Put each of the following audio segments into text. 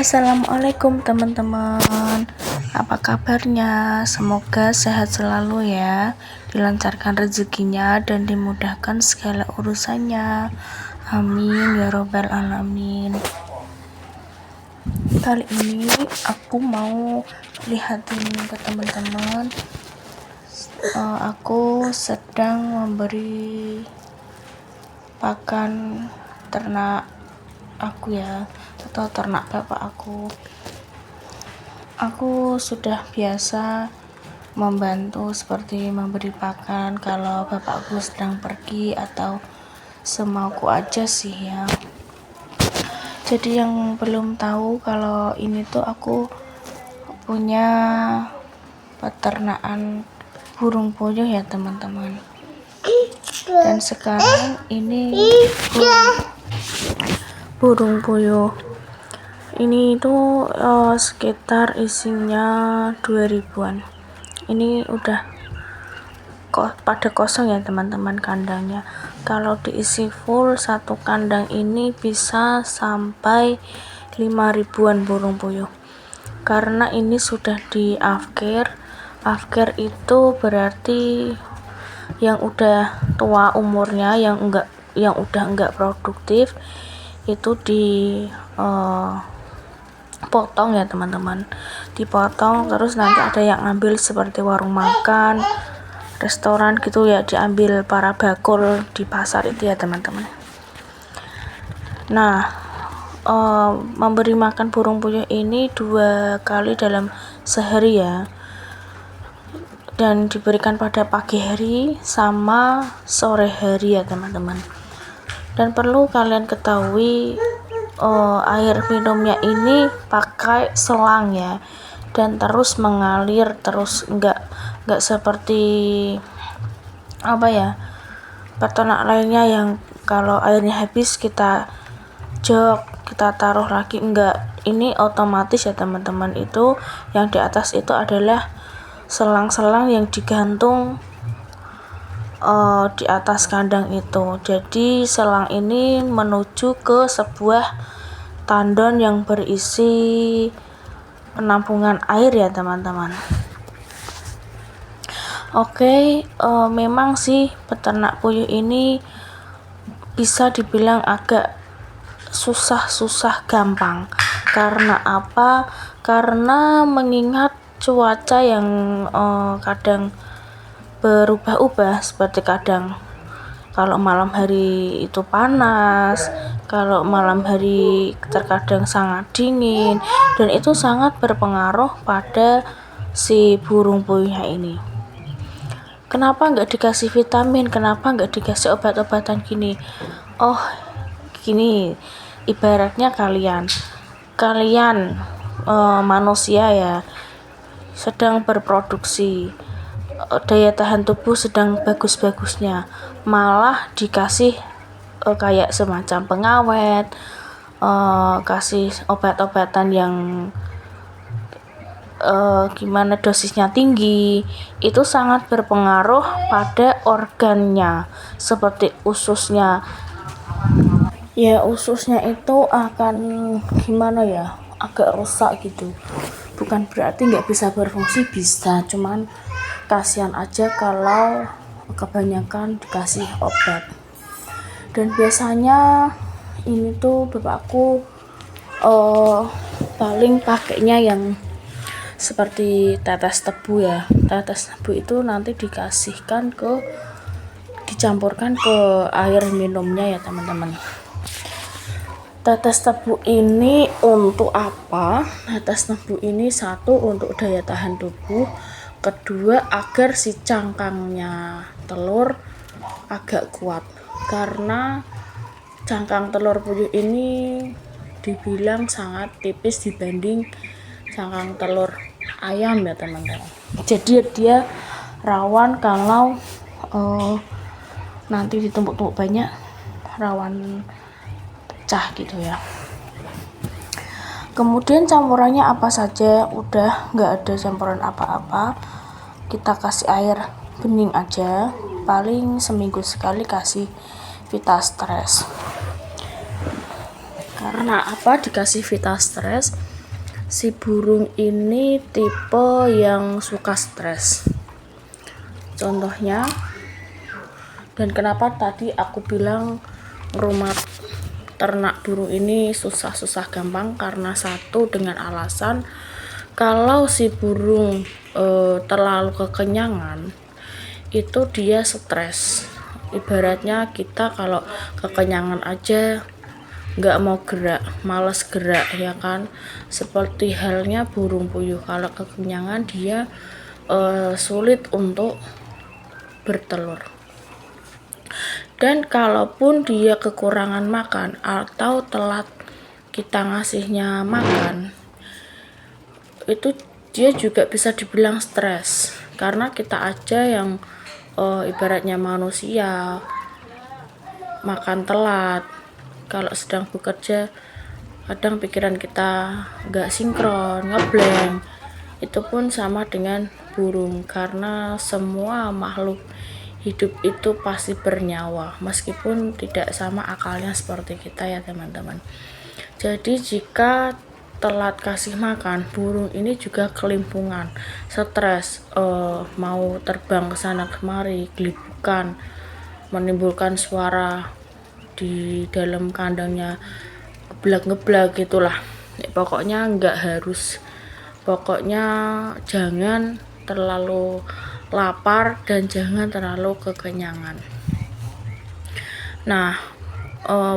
Assalamualaikum teman-teman, apa kabarnya? Semoga sehat selalu ya, dilancarkan rezekinya dan dimudahkan segala urusannya. Amin ya robbal alamin. Kali ini aku mau lihatin ke teman-teman, aku sedang memberi pakan ternak aku ya, atau ternak bapak aku sudah biasa membantu seperti memberi pakan kalau bapakku sedang pergi atau semauku aja sih ya. Jadi yang belum tahu kalau ini tuh aku punya peternakan burung puyuh ya teman-teman. Dan sekarang ini burung puyuh ini tuh sekitar isinya 2000-an. Ini udah pada kosong ya teman-teman kandangnya. Kalau diisi full satu kandang ini bisa sampai 5000-an burung puyuh. Karena ini sudah di afkir itu berarti yang udah tua umurnya, yang udah enggak produktif itu potong ya teman-teman, dipotong terus nanti ada yang ambil seperti warung makan, restoran gitu ya, diambil para bakul di pasar itu ya teman-teman. Nah, memberi makan burung puyuh ini 2 kali dalam sehari ya, dan diberikan pada pagi hari sama sore hari ya teman-teman. Dan perlu kalian ketahui, air minumnya ini pakai selang ya, dan terus mengalir terus, enggak seperti peternak lainnya yang kalau airnya habis kita jok, kita taruh lagi, enggak. Ini otomatis ya teman-teman. Itu yang di atas itu adalah selang-selang yang digantung di atas kandang itu. Jadi selang ini menuju ke sebuah tandon yang berisi penampungan air ya teman-teman. Memang sih peternak puyuh ini bisa dibilang agak susah gampang. Karena apa? Karena mengingat cuaca yang kadang berubah-ubah, seperti kadang kalau malam hari itu panas, kalau malam hari terkadang sangat dingin, dan itu sangat berpengaruh pada si burung puyuhnya ini. Kenapa nggak dikasih vitamin? Kenapa nggak dikasih obat-obatan gini? Gini, ibaratnya kalian manusia ya, sedang berproduksi, daya tahan tubuh sedang bagus-bagusnya, malah dikasih kayak semacam pengawet, kasih obat-obatan yang dosisnya tinggi, itu sangat berpengaruh pada organnya, seperti ususnya. Ya, ususnya itu akan agak rusak gitu. Bukan berarti nggak bisa berfungsi, bisa, cuman kasihan aja kalau kebanyakan dikasih obat. Dan biasanya ini tuh bapakku paling pakainya yang seperti tetes tebu ya. Tetes tebu itu nanti dicampurkan ke air minumnya ya teman-teman. Tetes tebu ini untuk apa? Tetes tebu ini satu untuk daya tahan tubuh, kedua agar si cangkangnya telur agak kuat, karena cangkang telur puyuh ini dibilang sangat tipis dibanding cangkang telur ayam ya teman-teman. Jadi dia rawan kalau nanti ditumpuk-tumpuk banyak, rawan pecah gitu ya. Kemudian campurannya apa saja? Udah nggak ada campuran apa-apa, kita kasih air bening aja, paling seminggu sekali kasih Vitastres. Karena apa dikasih Vitastres? si burung ini tipe yang suka stres. Contohnya, dan kenapa tadi aku bilang rumah ternak burung ini susah-susah gampang, karena satu, dengan alasan kalau si burung terlalu kekenyangan itu dia stres. Ibaratnya kita kalau kekenyangan aja nggak mau gerak, males gerak, ya kan. Seperti halnya burung puyuh, kalau kekenyangan dia sulit untuk bertelur. Dan kalaupun dia kekurangan makan atau telat kita ngasihnya makan, itu dia juga bisa dibilang stres, karena kita aja yang ibaratnya manusia makan telat, kalau sedang bekerja kadang pikiran kita nggak sinkron, ngeblank. Itu pun sama dengan burung, karena semua makhluk hidup itu pasti bernyawa, meskipun tidak sama akalnya seperti kita ya teman-teman. Jadi jika telat kasih makan, burung ini juga kelimpungan, stres, mau terbang ke sana kemari, gelibukan, menimbulkan suara di dalam kandangnya, ngeblak-ngeblak gitulah. Ya, pokoknya nggak harus, pokoknya jangan terlalu lapar dan jangan terlalu kekenyangan. Nah,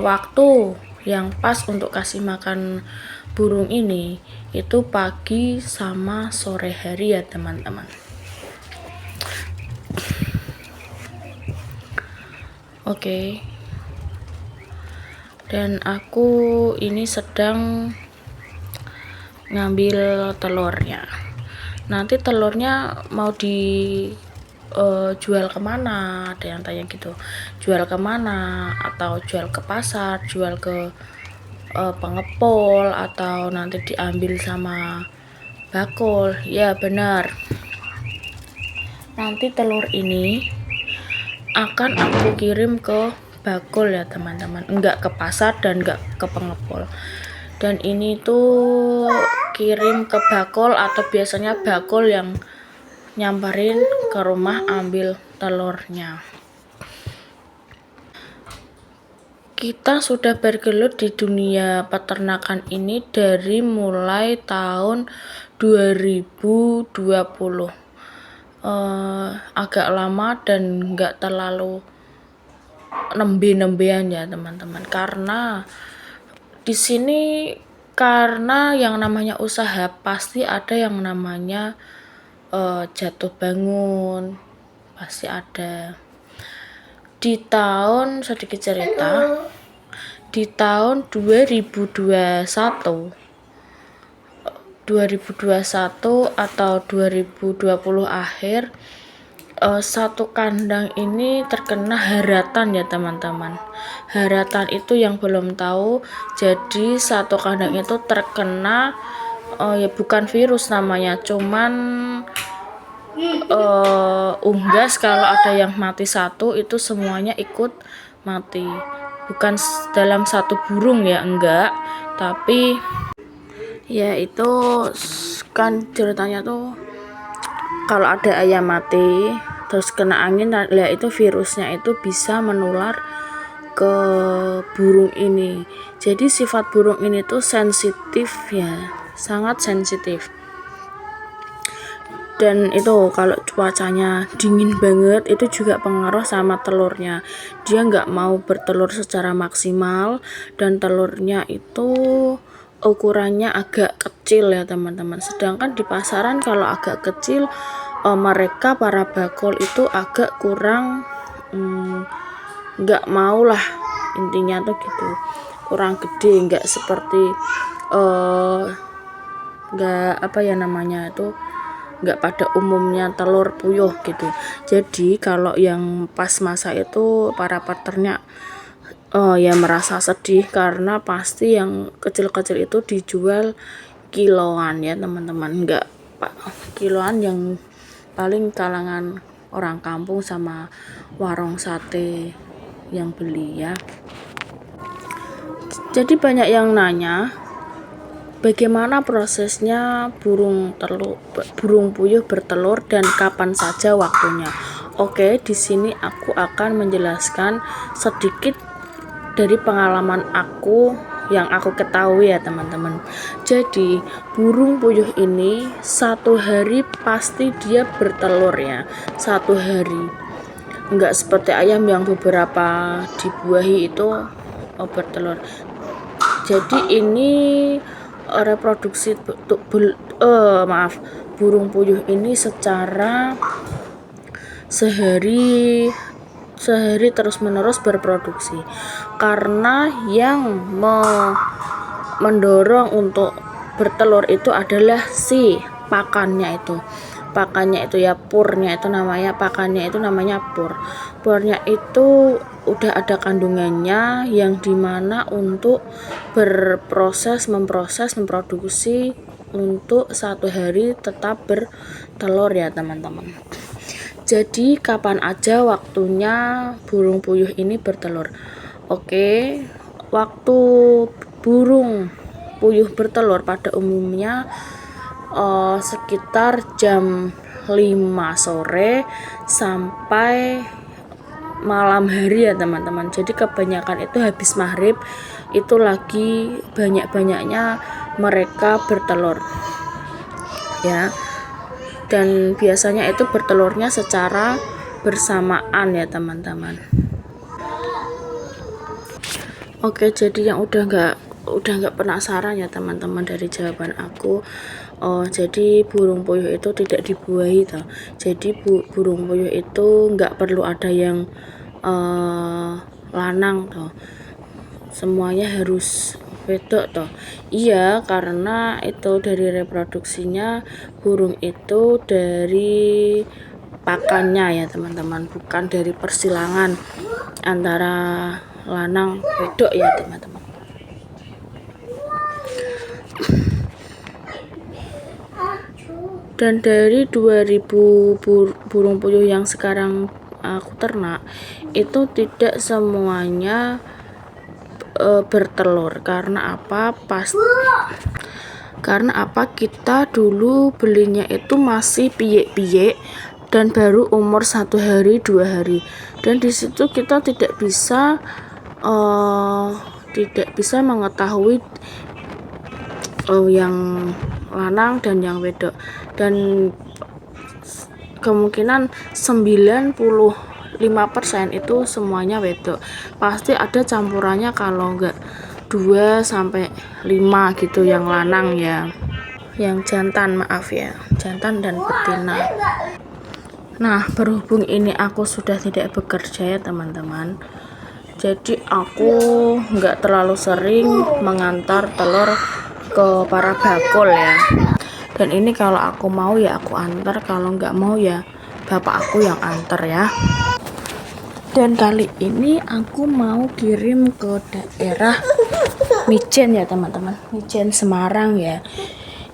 waktu yang pas untuk kasih makan burung ini itu pagi sama sore hari ya teman-teman. Oke. Dan aku ini sedang ngambil telurnya. Nanti telurnya mau jual kemana, ada yang tanya gitu, jual kemana, atau jual ke pasar, jual ke pengepul, atau nanti diambil sama bakul. Ya benar, nanti telur ini akan aku kirim ke bakul ya teman-teman, enggak ke pasar dan enggak ke pengepul. Dan ini tuh kirim ke bakul, atau biasanya bakul yang nyamperin ke rumah ambil telurnya. Kita sudah bergelut di dunia peternakan ini dari mulai tahun 2020. Agak lama dan nggak terlalu nembe-nembean ya teman-teman, karena di sini, karena yang namanya usaha pasti ada yang namanya jatuh bangun, pasti ada. Di tahun, sedikit cerita, di tahun 2021 atau 2020 akhir, satu kandang ini terkena haratan ya teman-teman. Haratan itu yang belum tahu, jadi satu kandang itu terkena ya bukan virus namanya, cuman unggas. Kalau ada yang mati satu, itu semuanya ikut mati. Bukan dalam satu burung ya, enggak, tapi ya itu kan ceritanya tuh kalau ada ayam mati terus kena angin, ya itu virusnya itu bisa menular ke burung ini. Jadi sifat burung ini tuh sensitif ya, sangat sensitif. Dan itu kalau cuacanya dingin banget itu juga pengaruh sama telurnya. Dia nggak mau bertelur secara maksimal, dan telurnya itu ukurannya agak kecil ya teman-teman. Sedangkan di pasaran kalau agak kecil, mereka para bakul itu agak kurang, nggak mau lah, intinya tuh gitu, kurang gede, nggak seperti nggak apa ya namanya itu, nggak pada umumnya telur puyuh gitu. Jadi kalau yang pas masa itu para peternak ya merasa sedih, karena pasti yang kecil-kecil itu dijual kiloan ya teman-teman, nggak kiloan yang paling kalangan orang kampung sama warung sate yang beli ya. Jadi banyak yang nanya, bagaimana prosesnya burung puyuh bertelur dan kapan saja waktunya. Oke, di sini aku akan menjelaskan sedikit dari pengalaman aku yang aku ketahui ya teman-teman. Jadi burung puyuh ini 1 hari pasti dia bertelur ya, 1 hari. Enggak seperti ayam yang beberapa dibuahi itu bertelur. Jadi ini reproduksi burung puyuh ini secara sehari terus menerus berproduksi, karena yang mendorong untuk bertelur itu adalah si pakannya itu ya, purnya itu namanya, pakannya itu namanya purnya itu udah ada kandungannya yang dimana untuk memproduksi untuk 1 hari tetap bertelur ya teman-teman. Jadi kapan aja waktunya burung puyuh ini bertelur. Oke, waktu burung puyuh bertelur pada umumnya sekitar jam 5 sore sampai malam hari ya teman-teman. Jadi kebanyakan itu habis maghrib itu lagi banyak-banyaknya mereka bertelur ya, dan biasanya itu bertelurnya secara bersamaan ya teman-teman. Oke, jadi yang udah nggak penasaran ya teman-teman dari jawaban aku. Jadi burung puyuh itu tidak dibuahi toh. Jadi burung puyuh itu nggak perlu ada yang lanang toh. Semuanya harus wedok toh. Iya, karena itu dari reproduksinya burung itu dari pakannya ya teman-teman, bukan dari persilangan antara lanang wedok ya teman-teman. Dan dari 2000 burung puyuh yang sekarang aku ternak itu tidak semuanya bertelur. Karena apa? Karena apa? Kita dulu belinya itu masih piyek-piyek dan baru umur 1 hari 2 hari, dan disitu kita tidak bisa mengetahui yang lanang dan yang wedok, dan kemungkinan 95% itu semuanya wedok. Pasti ada campurannya, kalau enggak 2-5 gitu yang lanang ya, yang jantan, maaf ya, jantan dan betina. Nah, berhubung ini aku sudah tidak bekerja ya teman-teman, jadi aku nggak terlalu sering mengantar telur ke para bakul ya. Dan ini kalau aku mau ya aku antar, kalau nggak mau ya bapak aku yang antar ya. Dan kali ini aku mau kirim ke daerah Mijen ya teman-teman, Mijen Semarang ya.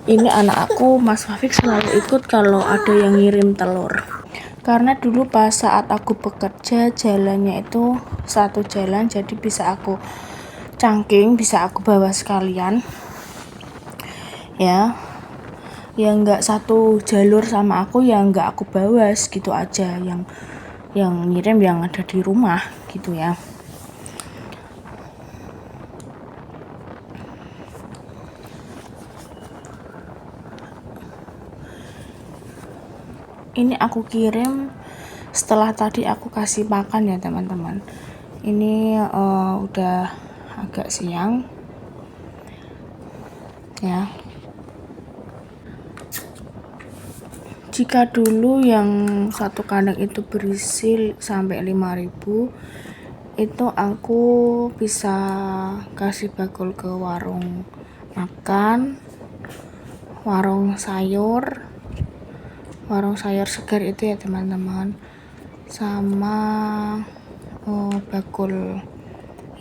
Ini anak aku Mas Fafik selalu ikut kalau ada yang ngirim telur. Karena dulu pas saat aku bekerja jalannya itu satu jalan, jadi bisa aku cangking, bisa aku bawa sekalian ya. Yang enggak satu jalur sama aku yang enggak aku bawa, segitu aja. Yang ngirim yang ada di rumah gitu ya. Ini aku kirim setelah tadi aku kasih makan ya teman-teman. Ini udah agak siang ya. Jika dulu yang satu kandang itu berisi sampai 5.000, itu aku bisa kasih bakul ke warung makan, warung sayur segar itu ya teman-teman, sama bakul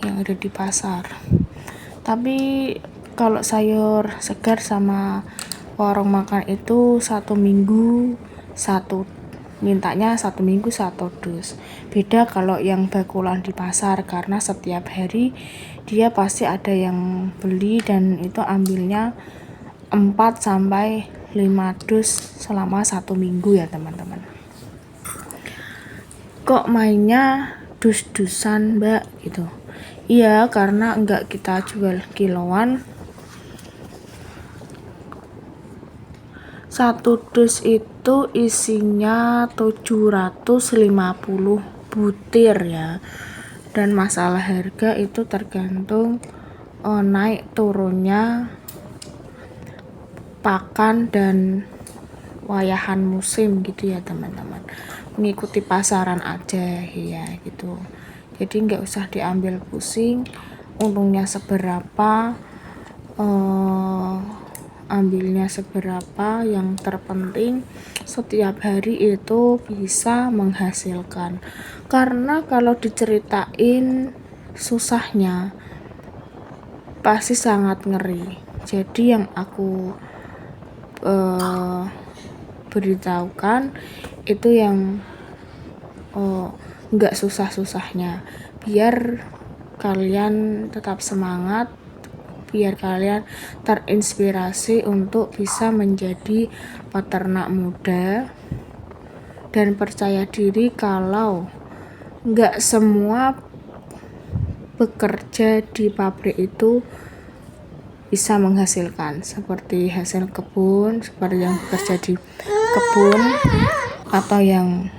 yang ada di pasar. Tapi kalau sayur segar sama warung makan itu 1 minggu mintanya 1 minggu 1 dus. Beda kalau yang bakulan di pasar, karena setiap hari dia pasti ada yang beli dan itu ambilnya 4 sampai 5 dus selama 1 minggu ya teman-teman. Kok mainnya dus-dusan mbak gitu? Iya, karena enggak kita jual kiloan. 1 dus itu isinya 750 butir ya. Dan masalah harga itu tergantung naik turunnya pakan dan wayahan musim gitu ya teman-teman, mengikuti pasaran aja ya gitu. Jadi nggak usah diambil pusing untungnya seberapa, ambilnya seberapa, yang terpenting setiap hari itu bisa menghasilkan. Karena kalau diceritain susahnya pasti sangat ngeri. Jadi yang aku beritahukan itu yang nggak susah-susahnya, biar kalian tetap semangat, biar kalian terinspirasi untuk bisa menjadi peternak muda dan percaya diri kalau nggak semua bekerja di pabrik itu bisa menghasilkan, seperti hasil kebun, seperti yang bekerja di kebun atau yang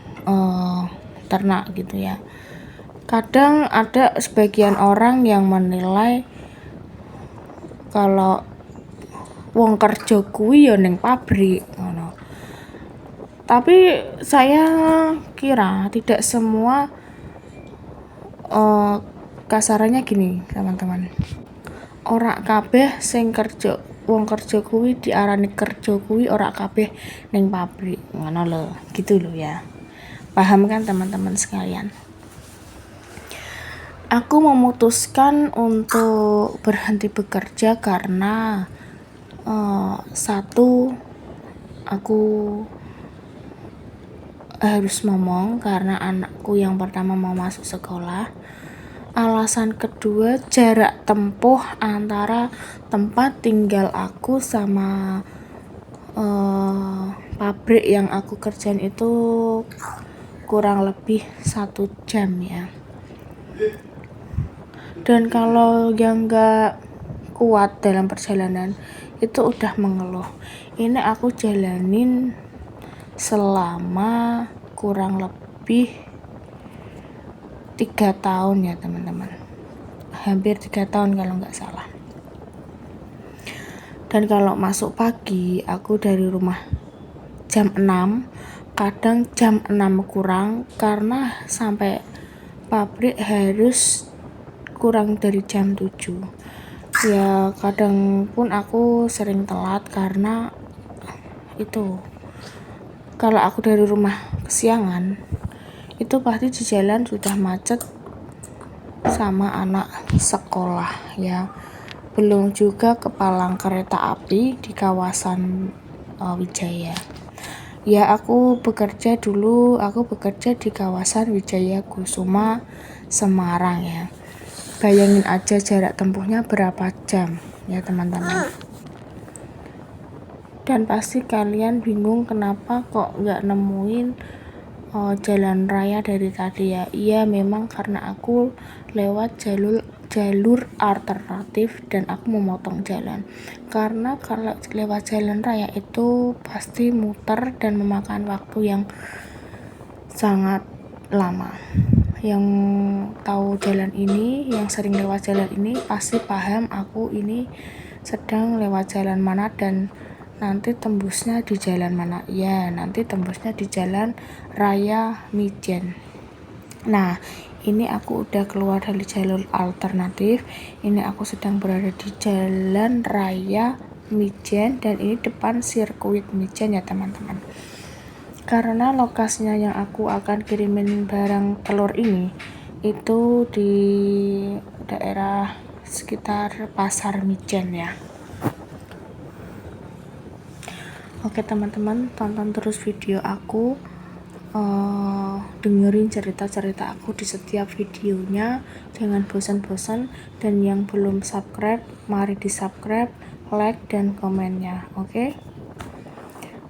ternak gitu ya. Kadang ada sebagian orang yang menilai kalau wong kerja kuwi ya ning pabrik ngono. Tapi saya kira tidak semua, kasarannya gini teman-teman, ora kabeh sing kerja wong kerja kuwi diarani kerja kuwi ora kabeh ning pabrik ngono lho, gitu lho ya. Paham kan teman-teman sekalian? Aku memutuskan untuk berhenti bekerja karena satu, aku harus ngomong karena anakku yang pertama mau masuk sekolah. Alasan kedua, jarak tempuh antara tempat tinggal aku sama pabrik yang aku kerjain itu kurang lebih 1 jam ya. Dan kalau yang gak kuat dalam perjalanan itu udah mengeluh. Ini aku jalanin selama kurang lebih 3 tahun ya teman-teman, hampir 3 tahun kalau nggak salah. Dan kalau masuk pagi aku dari rumah jam 6, kadang jam 6 kurang, karena sampai pabrik harus kurang dari jam 7 ya. Kadang pun aku sering telat karena itu, kalau aku dari rumah kesiangan itu pasti di jalan sudah macet sama anak sekolah ya. Belum juga kepalang kereta api di kawasan Wijaya ya. Aku bekerja di kawasan Wijaya Kusuma, Semarang ya. Bayangin aja jarak tempuhnya berapa jam ya teman-teman. Dan pasti kalian bingung kenapa kok nggak nemuin jalan raya dari tadi ya. Iya, memang karena aku lewat jalur alternatif dan aku memotong jalan. Karena kalau lewat jalan raya itu pasti muter dan memakan waktu yang sangat lama. Yang tahu jalan ini, yang sering lewat jalan ini pasti paham aku ini sedang lewat jalan mana dan nanti tembusnya di jalan mana ya. Nanti tembusnya di jalan raya Mijen. Nah, ini aku udah keluar dari jalur alternatif. Ini aku sedang berada di jalan raya Mijen dan ini depan sirkuit Mijen ya teman-teman. Karena lokasinya yang aku akan kirimin barang telur ini itu di daerah sekitar pasar Mijen ya. Oke teman-teman, tonton terus video aku, dengerin cerita-cerita aku di setiap videonya, jangan bosan-bosan. Dan yang belum subscribe, mari di subscribe, like dan komennya. Oke?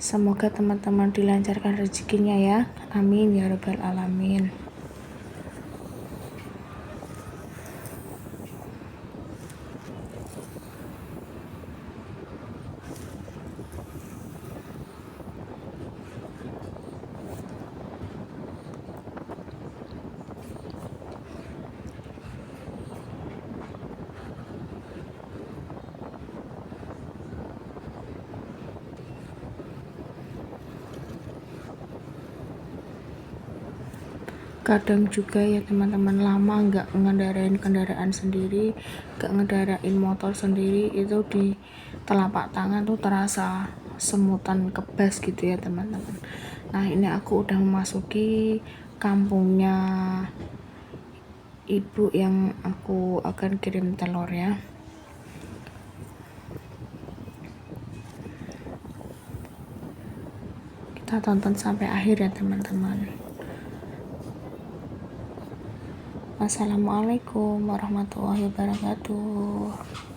Semoga teman-teman dilancarkan rezekinya ya. Amin ya rabbal alamin. Kadang juga ya teman-teman, lama nggak ngendarain kendaraan sendiri, nggak ngendarain motor sendiri, itu di telapak tangan tuh terasa semutan kebas gitu ya teman-teman. Nah ini aku udah memasuki kampungnya ibu yang aku akan kirim telur ya. Kita tonton sampai akhir ya teman-teman. Assalamualaikum warahmatullahi wabarakatuh.